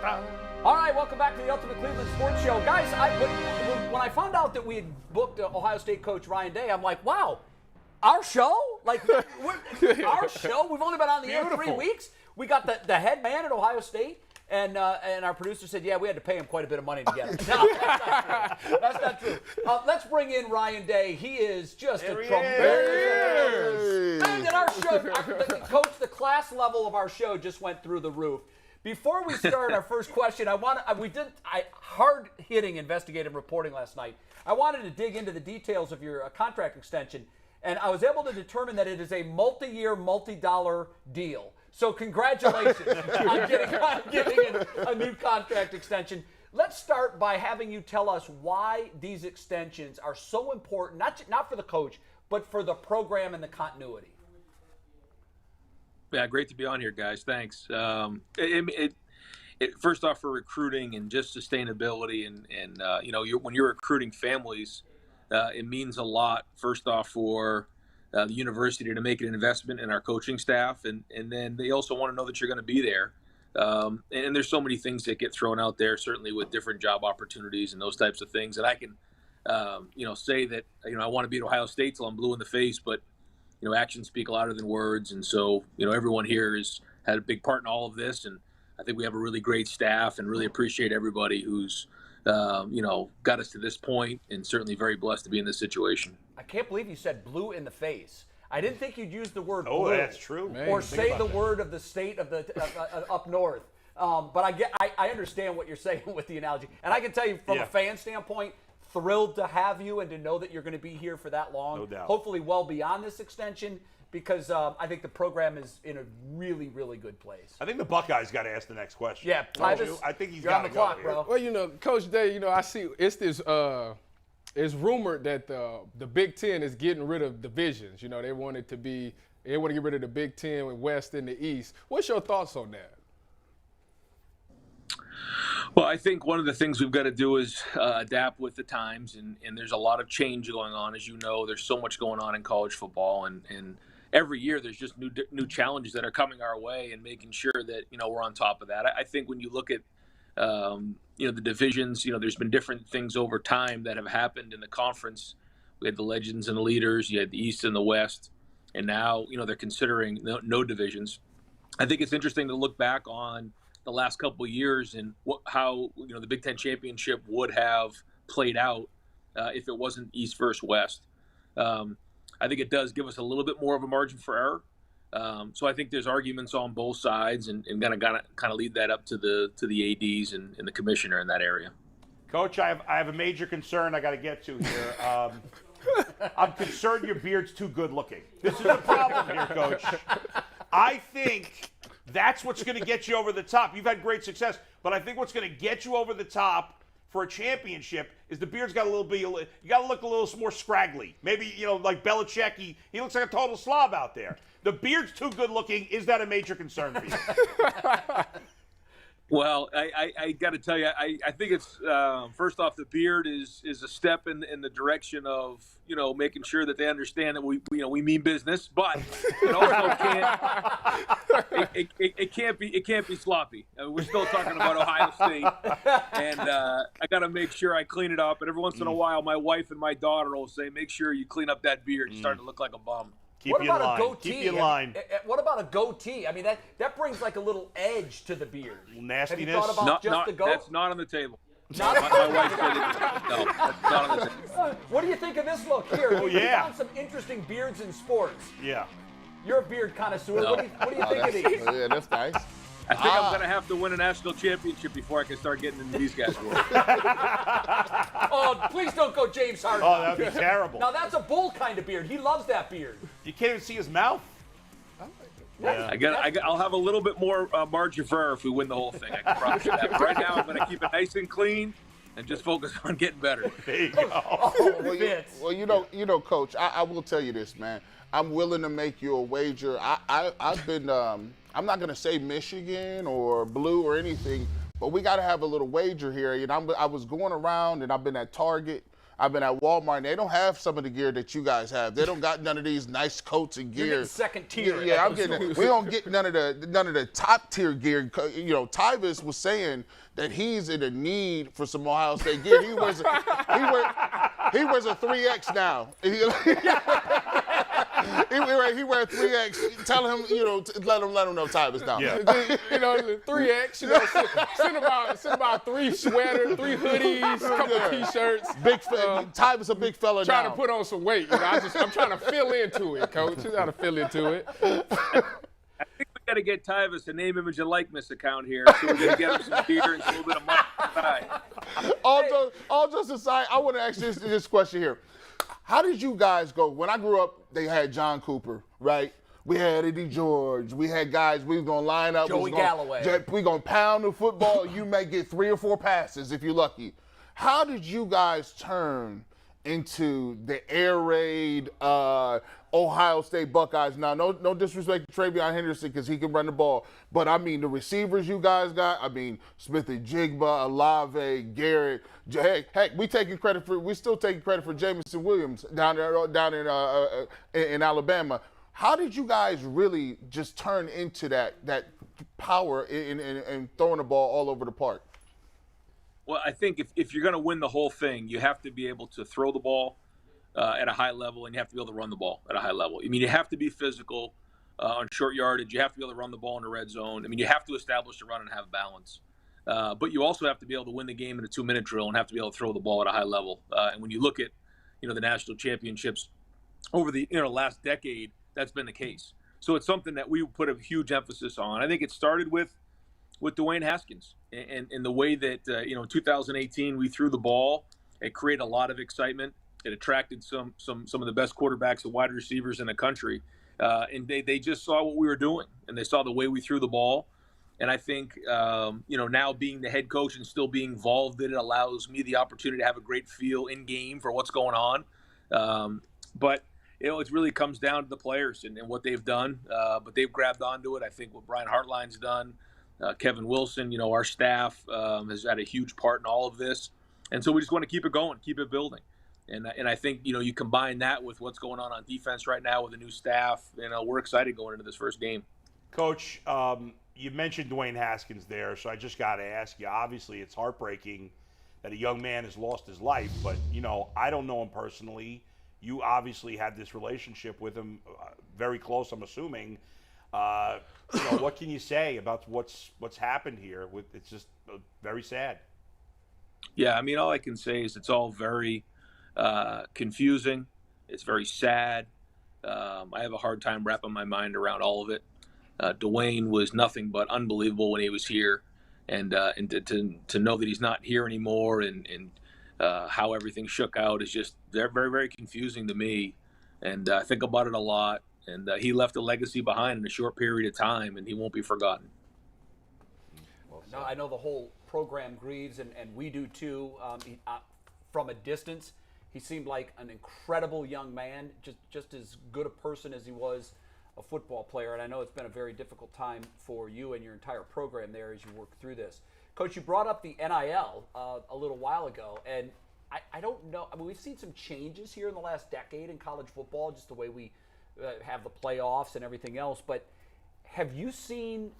All right, welcome back to the Ultimate Cleveland Sports Show. Guys, when I found out that we had booked Ohio State coach Ryan Day, I'm like, wow, our show? Like, our show? We've only been on the air 3 weeks. We got the head man at Ohio State, and our producer said, yeah, we had to pay him quite a bit of money to get him. No, that's not true. Let's bring in Ryan Day. He is just a tremendous. And our show, Coach, the class level of our show just went through the roof. Before we start our first question, we did hard-hitting investigative reporting last night. I wanted to dig into the details of your contract extension, and I was able to determine that it is a multi-year, multi-dollar deal. So congratulations on getting a new contract extension. Let's start by having you tell us why these extensions are so important, not for the coach, but for the program and the continuity. Yeah, great to be on here, guys. Thanks. First off, for recruiting and just sustainability, and when you're recruiting families, it means a lot. First off, for the university to make an investment in our coaching staff, and then they also want to know that you're going to be there. And there's so many things that get thrown out there, certainly with different job opportunities and those types of things. And I can, say that I want to be at Ohio State till I'm blue in the face, but actions speak louder than words. And so, everyone here has had a big part in all of this. And I think we have a really great staff and really appreciate everybody who's, got us to this point, and certainly very blessed to be in this situation. I can't believe you said blue in the face. I didn't think you'd use the word blue. Oh, that's true. Or say the word of the state of the up north. But I understand what you're saying with the analogy. And I can tell you from a fan standpoint, thrilled to have you and to know that you're going to be here for that long. No doubt. Hopefully well beyond this extension, because I think the program is in a really, really good place. I think the Buckeyes got to ask the next question. Yeah, Tyvis, I think he's you're got on the to clock, go bro. Well, Coach Day, I see it's this. It's rumored that the Big Ten is getting rid of divisions. They want to get rid of the Big Ten with West and the East. What's your thoughts on that? Well, I think one of the things we've got to do is adapt with the times, and there's a lot of change going on. As you know, there's so much going on in college football, and every year there's just new challenges that are coming our way, and making sure that we're on top of that. I think when you look at the divisions, there's been different things over time that have happened in the conference. We had the legends and the leaders, you had the East and the West, and now they're considering no divisions. I think it's interesting to look back on the last couple of years and how the Big Ten championship would have played out if it wasn't East versus West. I think it does give us a little bit more of a margin for error. So I think there's arguments on both sides, and kind of lead that up to the ADs and the commissioner in that area. Coach, I have a major concern I got to get to here. I'm concerned your beard's too good looking. This is a problem here, Coach. I think that's what's going to get you over the top. You've had great success, but I think what's going to get you over the top for a championship is the beard's got you got to look a little more scraggly. Maybe, like Belichick, he looks like a total slob out there. The beard's too good looking. Is that a major concern for you? Well, I got to tell you, I think it's first off, the beard is a step in the direction of making sure that they understand that we mean business, but it also can't be sloppy. I mean, we're still talking about Ohio State, and I got to make sure I clean it up. And every once in a while, my wife and my daughter will say, "Make sure you clean up that beard. You're starting to look like a bum." Keep you in line. Keep you in line. What about a goatee? I mean, that brings like a little edge to the beard. Nastiness. Have you thought about the goat? That's not on the table. Not my wife said it. No, that's not on the table. What do you think of this look here? Oh, We found some interesting beards in sports. Yeah. You're a beard connoisseur. No. What do you think of these? Yeah, that's nice. I think I'm going to have to win a national championship before I can start getting into these guys' world. Oh, please don't go James Harden. Oh, that would be terrible. Now, that's a bull kind of beard. He loves that beard. You can't even see his mouth. Yeah. I'll have a little bit more margin for error if we win the whole thing. I can promise you that. But right now, I'm going to keep it nice and clean and just focus on getting better. There you go. Coach, I will tell you this, man. I'm willing to make you a wager. I've been, I'm not going to say Michigan or blue or anything, but we got to have a little wager here. I was going around, and I've been at Target. I've been at Walmart, and they don't have some of the gear that you guys have. They don't got none of these nice coats and gear. You're getting second tier. Yeah, I'm getting it. We don't get none of the top tier gear. You know, Tyvus was saying that he's in a need for some Ohio State gear. He wears a 3X now. He wears 3X. Tell him, you know, let him know Tyvus now. Yeah. You know, 3X. You know, send about 3 sweaters, 3 hoodies, a couple of T-shirts. Tyvus a big fella Trying now. to put on some weight. You know, I'm trying to fill into it, Coach. You got to fill into it. I think we got to get Tyvus a name, image, and likeness account here. So we're going to get him some gear and a little bit of money. All just aside, I want to ask this question here. How did you guys go? When I grew up, they had John Cooper, right? We had Eddie George. We had guys, we was going to line up. Joey Galloway. We going to pound the football. You may get 3 or 4 passes if you're lucky. How did you guys turn into the air raid Ohio State Buckeyes? Now, no disrespect to Travion Henderson because he can run the ball, but I mean the receivers you guys got. I mean Smith and Jigba, Olave, Garrett. Heck, we still taking credit for Jamison Williams down in Alabama. How did you guys really just turn into that power in throwing the ball all over the park? Well, I think if you're going to win the whole thing, you have to be able to throw the ball at a high level, and you have to be able to run the ball at a high level. I mean, you have to be physical on short yardage. You have to be able to run the ball in the red zone. I mean, you have to establish a run and have balance. But you also have to be able to win the game in a 2-minute drill and have to be able to throw the ball at a high level. And when you look at, you know, the national championships over the last decade, that's been the case. So it's something that we put a huge emphasis on. I think it started with Dwayne Haskins and the way that, in 2018 we threw the ball. It created a lot of excitement. It attracted some of the best quarterbacks and wide receivers in the country. And they just saw what we were doing, and they saw the way we threw the ball. And I think, now being the head coach and still being involved in it allows me the opportunity to have a great feel in game for what's going on. But it really comes down to the players and what they've done. But they've grabbed onto it. I think what Brian Hartline's done, Kevin Wilson, our staff has had a huge part in all of this. And so we just want to keep it going, keep it building. And I think, you combine that with what's going on defense right now with the new staff, we're excited going into this first game. Coach, you mentioned Dwayne Haskins there, so I just got to ask you, obviously it's heartbreaking that a young man has lost his life, but, I don't know him personally. You obviously had this relationship with him, very close, I'm assuming. What can you say about what's happened here? It's just very sad. Yeah, I mean, all I can say is it's all very confusing. It's very sad. I have a hard time wrapping my mind around all of it. Dwayne was nothing but unbelievable when he was here, and to know that he's not here anymore and how everything shook out is just very, very confusing to me. And I think about it a lot. And he left a legacy behind in a short period of time, and he won't be forgotten. No, I know the whole program grieves, and we do too. From a distance, he seemed like an incredible young man, just as good a person as he was a football player. And I know it's been a very difficult time for you and your entire program there as you work through this. Coach, you brought up the NIL a little while ago, and I don't know. I mean, we've seen some changes here in the last decade in college football, just the way we have the playoffs and everything else. But have you seen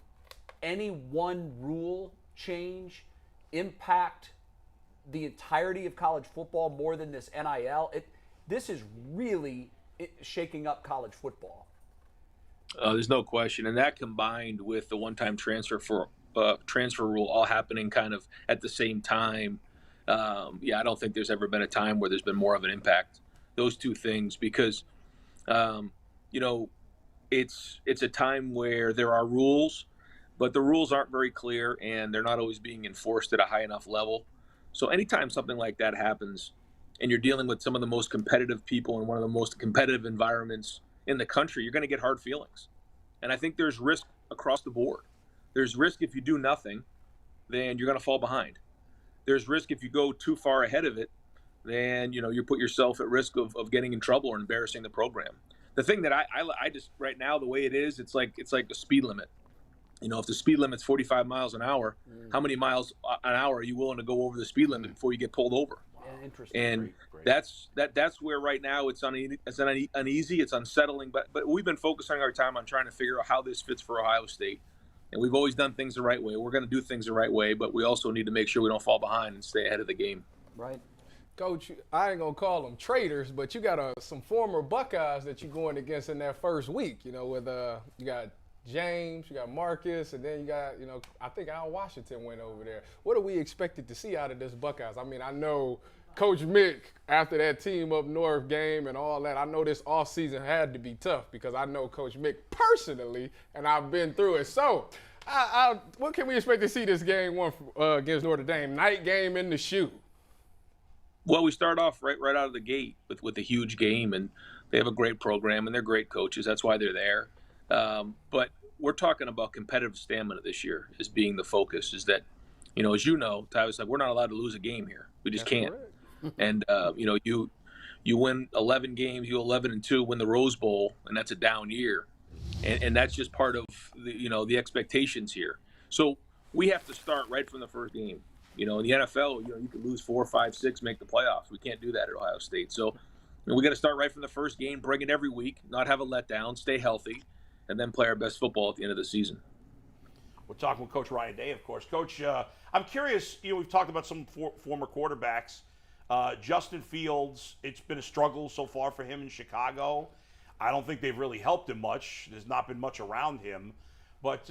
any one rule change impact the entirety of college football more than this NIL? This is really shaking up college football. There's no question, and that combined with the one-time transfer rule all happening kind of at the same time. I don't think there's ever been a time where there's been more of an impact. Those two things, because it's a time where there are rules, but the rules aren't very clear and they're not always being enforced at a high enough level. So anytime something like that happens and you're dealing with some of the most competitive people in one of the most competitive environments in the country, you're going to get hard feelings. And I think there's risk across the board. There's risk if you do nothing, then you're going to fall behind. There's risk if you go too far ahead of it, then you put yourself at risk of getting in trouble or embarrassing the program. The thing that I just right now, the way it is, it's like the speed limit. If the speed limit's 45 miles an hour, how many miles an hour are you willing to go over the speed limit before you get pulled over? Interesting. And Great. that's where right now it's uneasy, it's unsettling. But we've been focusing our time on trying to figure out how this fits for Ohio State. And we've always done things the right way. We're going to do things the right way, but we also need to make sure we don't fall behind and stay ahead of the game. Right. Coach, I ain't going to call them traitors, but you got some former Buckeyes that you're going against in that first week, with you got James, you got Marcus, and then you got, I think Al Washington went over there. What are we expected to see out of this Buckeyes? I mean, I know Coach Mick, after that Team Up North game and all that, I know this offseason had to be tough because I know Coach Mick personally, and I've been through it. So, what can we expect to see this game one against Notre Dame? Night game in the shoe. Well, we start off right out of the gate with a huge game, and they have a great program, and they're great coaches. That's why they're there. But we're talking about competitive stamina this year as being the focus. Is that, as you know, Tyler's like, we're not allowed to lose a game here. We just can't. Correct. And you win 11 games, you 11-2, win the Rose Bowl, and that's a down year, and that's just part of the expectations here. So we have to start right from the first game. In the NFL, you can lose 4, 5, 6, make the playoffs. We can't do that at Ohio State. So we got to start right from the first game, bring it every week, not have a letdown, stay healthy, and then play our best football at the end of the season. We're talking with Coach Ryan Day, of course. Coach, I'm curious, we've talked about some former quarterbacks. Justin Fields, it's been a struggle so far for him in Chicago. I don't think they've really helped him much. There's not been much around him. But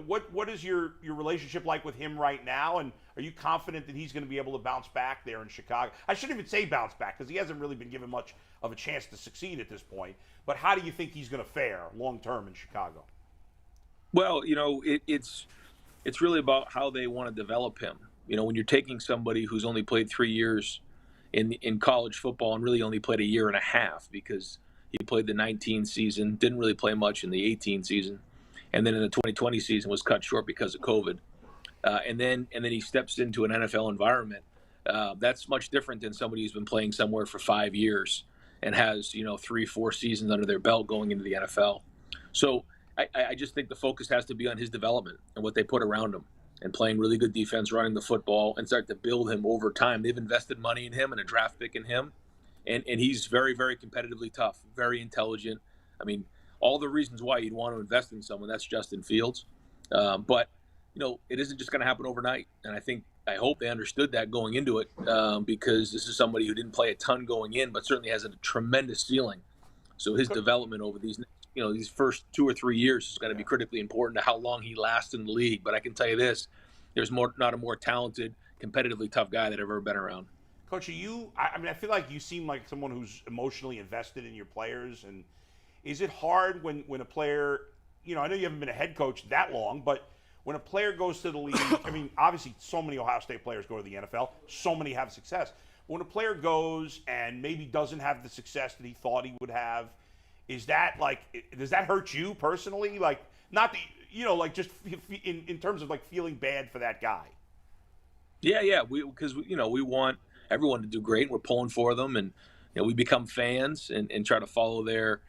what is your relationship like with him right now? And are you confident that he's going to be able to bounce back there in Chicago? I shouldn't even say bounce back because he hasn't really been given much of a chance to succeed at this point. But how do you think he's going to fare long-term in Chicago? Well, it's really about how they want to develop him. When you're taking somebody who's only played 3 years in college football and really only played a year and a half because he played the 19 season, didn't really play much in the 18 season, and then in the 2020 season was cut short because of COVID. And then he steps into an NFL environment. That's much different than somebody who's been playing somewhere for 5 years and has 3, 4 seasons under their belt going into the NFL. So I just think the focus has to be on his development and what they put around him and playing really good defense, running the football, and start to build him over time. They've invested money in him and a draft pick in him, and he's very, very competitively tough, very intelligent. I mean, all the reasons why you'd want to invest in someone, that's Justin Fields. But, it isn't just going to happen overnight, and I hope they understood that going into it because this is somebody who didn't play a ton going in but certainly has a tremendous ceiling. So his development over these first 2 or 3 years is going to be critically important to how long he lasts in the league. But I can tell you this, there's not a more talented, competitively tough guy that I've ever been around. Coach, I feel like you seem like someone who's emotionally invested in your players. And is it hard when a player, I know you haven't been a head coach that long, but when a player goes to the league, obviously so many Ohio State players go to the NFL, so many have success. When a player goes and maybe doesn't have the success that he thought he would have, is that does that hurt you personally? Like, not just in terms of feeling bad for that guy. Yeah, because we want everyone to do great. We're pulling for them, and we become fans and try to follow their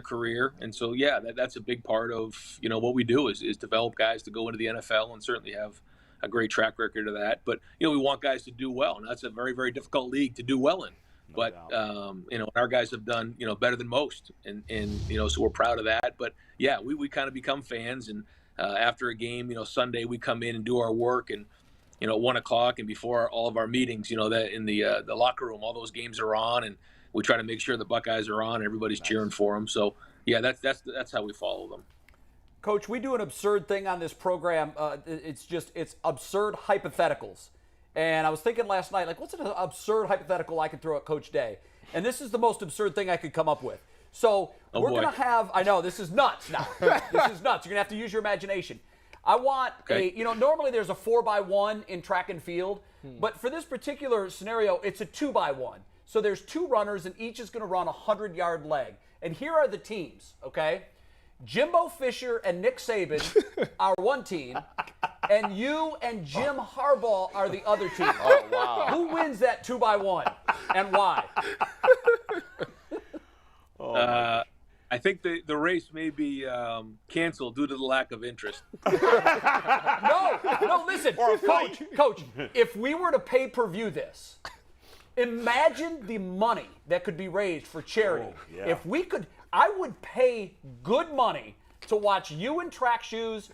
career. And so that's a big part of what we do is develop guys to go into the NFL and certainly have a great track record of that. But we want guys to do well, and that's a very, very difficult league to do well in. But our guys have done better than most, and so we're proud of that. But we kind of become fans, and after a game, Sunday we come in and do our work, and at 1:00 and before all of our meetings, that in the locker room, all those games are on, and we try to make sure the Buckeyes are on. Everybody's cheering for them. So that's how we follow them. Coach, we do an absurd thing on this program. It's absurd hypotheticals. And I was thinking last night, what's an absurd hypothetical I could throw at Coach Day? And this is the most absurd thing I could come up with. So we're going to have, I know, this is nuts now. This is nuts. You're going to have to use your imagination. I want normally there's a 4x1 in track and field, but for this particular scenario, it's a 2x1. So there's 2 runners, and each is going to run a 100-yard leg. And here are the teams, okay? Jimbo Fisher and Nick Saban are one team, and you and Jim Harbaugh are the other team. Oh, wow. Who wins that 2x1 and why? I think the race may be canceled due to the lack of interest. No, listen, Coach, if we were to pay-per-view this, Imagine the money that could be raised for charity. Oh, yeah. If we could, I would pay good money to watch you in track shoes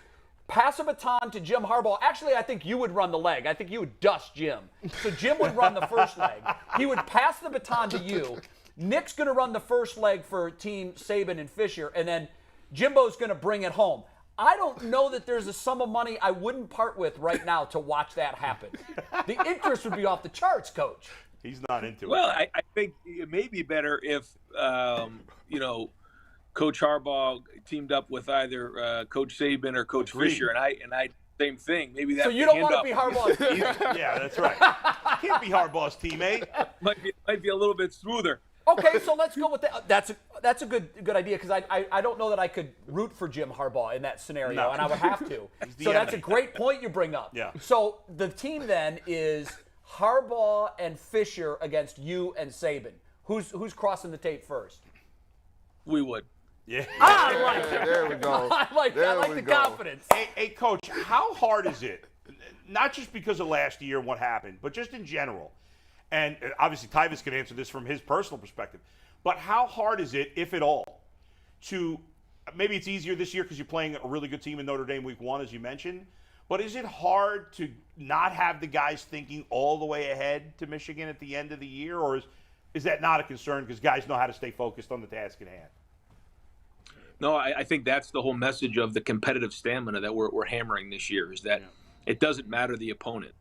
pass a baton to Jim Harbaugh. Actually, I think you would run the leg. I think you would dust Jim. So Jim would run the first leg. He would pass the baton to you. Nick's going to run the first leg for Team Saban and Fisher, and then Jimbo's going to bring it home. I don't know that there's a sum of money I wouldn't part with right now to watch that happen. The interest would be off the charts, Coach. He's not into Well, it. I think it may be better if, Coach Harbaugh teamed up with either Coach Saban or Coach Fisher, and I same thing. Maybe that. So you don't want to be Harbaugh's team? Yeah, that's right. Can't be Harbaugh's teammate. might be a little bit smoother. Okay, so let's go with that. That's a good idea because I don't know that I could root for Jim Harbaugh in that scenario, No. and I would have to. the So that's a enemy. great point you bring up. Yeah. So the team then is Harbaugh and Fisher against you and Saban. Who's crossing the tape first? We would. Yeah. I like it. There we go. I like There the we go. confidence. Hey, Coach, how hard is it, not just because of last year and what happened, but just in general, and obviously Tyvus can answer this from his personal perspective, but how hard is it, if at all, to, maybe it's easier this year because you're playing a really good team in Notre Dame week 1, as you mentioned, but is it hard to not have the guys thinking all the way ahead to Michigan at the end of the year, or is that not a concern because guys know how to stay focused on the task at hand? No, I think that's the whole message of the competitive stamina that we're hammering this year is that it doesn't matter the opponent,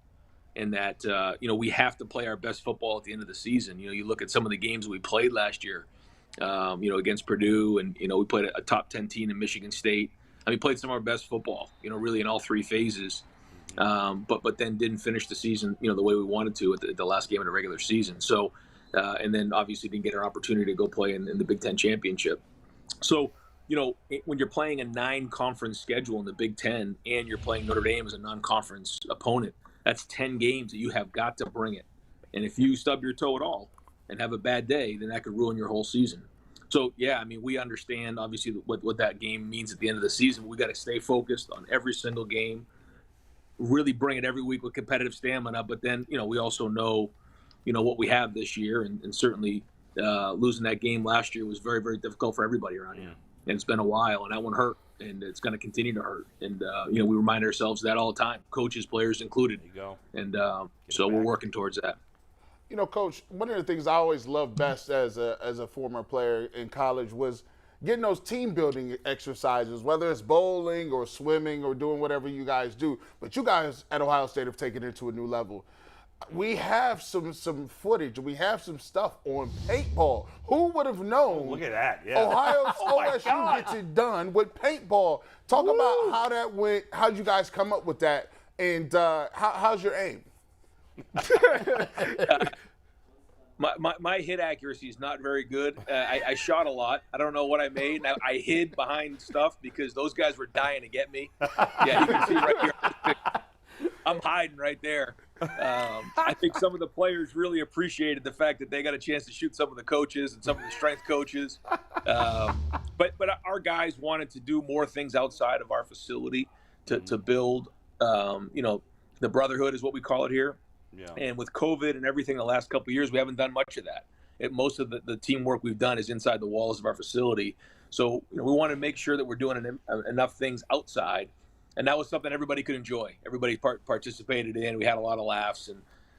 and that we have to play our best football at the end of the season. You look at some of the games we played last year, against Purdue, and we played a top 10 team in Michigan State. We played some of our best football, really in all three phases, but then didn't finish the season, the way we wanted to at the last game of the regular season. So, and then obviously didn't get our opportunity to go play in the Big Ten championship. So, when you're playing a 9-conference schedule in the Big Ten and you're playing Notre Dame as a non-conference opponent, that's 10 games that you have got to bring it. And if you stub your toe at all and have a bad day, then that could ruin your whole season. So, we understand, obviously, what that game means at the end of the season. We got to stay focused on every single game, really bring it every week with competitive stamina. But then, we also know, what we have this year. And certainly losing that game last year was very, very difficult for everybody around here. And it's been a while, and that one hurt, and it's going to continue to hurt. And, we remind ourselves of that all the time, coaches, players included. There you go. And so we're working towards that. Coach, one of the things I always loved best as a former player in college was getting those team building exercises, whether it's bowling or swimming or doing whatever you guys do. But you guys at Ohio State have taken it to a new level. We have some footage. We have some stuff on paintball. Who would have known? Look at that. Yeah. Ohio Oh, my OSU God. gets it done with paintball. Talk about how that went. How'd you guys come up with that? And how's your aim? My hit accuracy is not very good. I shot a lot. I don't know what I made. I hid behind stuff because those guys were dying to get me. Yeah, you can see right here. I'm hiding right there. I think some of the players really appreciated the fact that they got a chance to shoot some of the coaches and some of the strength coaches. But our guys wanted to do more things outside of our facility to build, the brotherhood is what we call it here. Yeah. And with COVID and everything the last couple of years, we haven't done much of that. Most of the teamwork we've done is inside the walls of our facility. So we want to make sure that we're doing enough things outside. And that was something everybody could enjoy. Everybody participated in. We had a lot of laughs.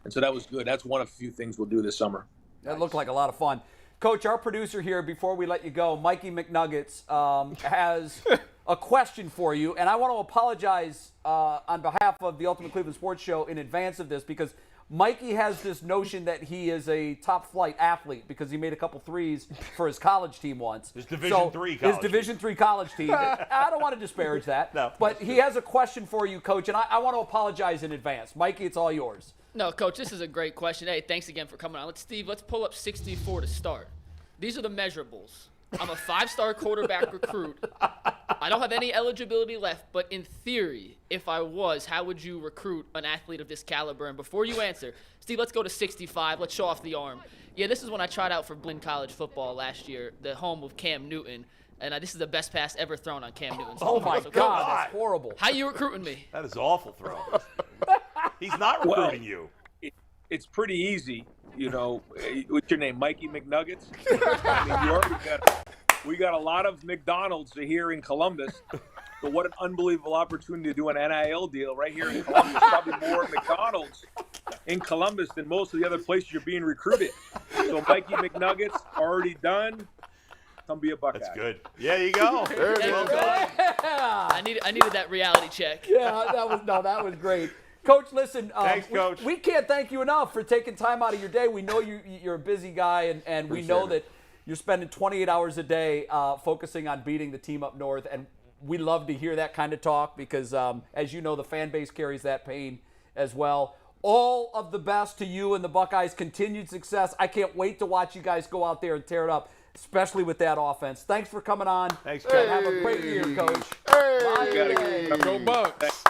And so that was good. That's one of a few things we'll do this summer. That looked like a lot of fun. Coach, our producer here, before we let you go, Mikey McNuggets, has a question for you. And I want to apologize on behalf of the Ultimate Cleveland Sports Show in advance of this because Mikey has this notion that he is a top-flight athlete because he made a couple threes for his college team once. His Division III college His Division III college team. I don't want to disparage that. No, but he has a question for you, Coach, and I want to apologize in advance. Mikey, it's all yours. No, Coach, this is a great question. Hey, thanks again for coming on. Let's pull up 64 to start. These are the measurables. I'm a 5-star quarterback recruit. I don't have any eligibility left, but in theory, if I was, how would you recruit an athlete of this caliber? And before you answer, Steve, let's go to 65. Let's show off the arm. Yeah, this is when I tried out for Blinn College football last year, the home of Cam Newton. And this is the best pass ever thrown on Cam Newton's Oh, home. my So, God, Coach, that's horrible. how you recruiting me? That is awful throw. He's not recruiting you. It's pretty easy. you know, what's your name, Mikey McNuggets? I mean, you already we got a lot of McDonald's here in Columbus. So what an unbelievable opportunity to do an NIL deal right here in Columbus. Probably more McDonald's in Columbus than most of the other places you're being recruited. So Mikey McNuggets already done. Come be a Buckeye. That's good. Yeah, there you go. There it is. Yeah. I needed that reality check. Yeah, that was great. Coach, listen. Thanks, Coach. We can't thank you enough for taking time out of your day. We know you're a busy guy, and we know that you're spending 28 hours a day focusing on beating the team up north. And we love to hear that kind of talk because, as you know, the fan base carries that pain as well. All of the best to you and the Buckeyes. Continued success. I can't wait to watch you guys go out there and tear it up, especially with that offense. Thanks for coming on. Thanks, Coach. Have a great year, Coach. Hey. Gotta Go Bucks.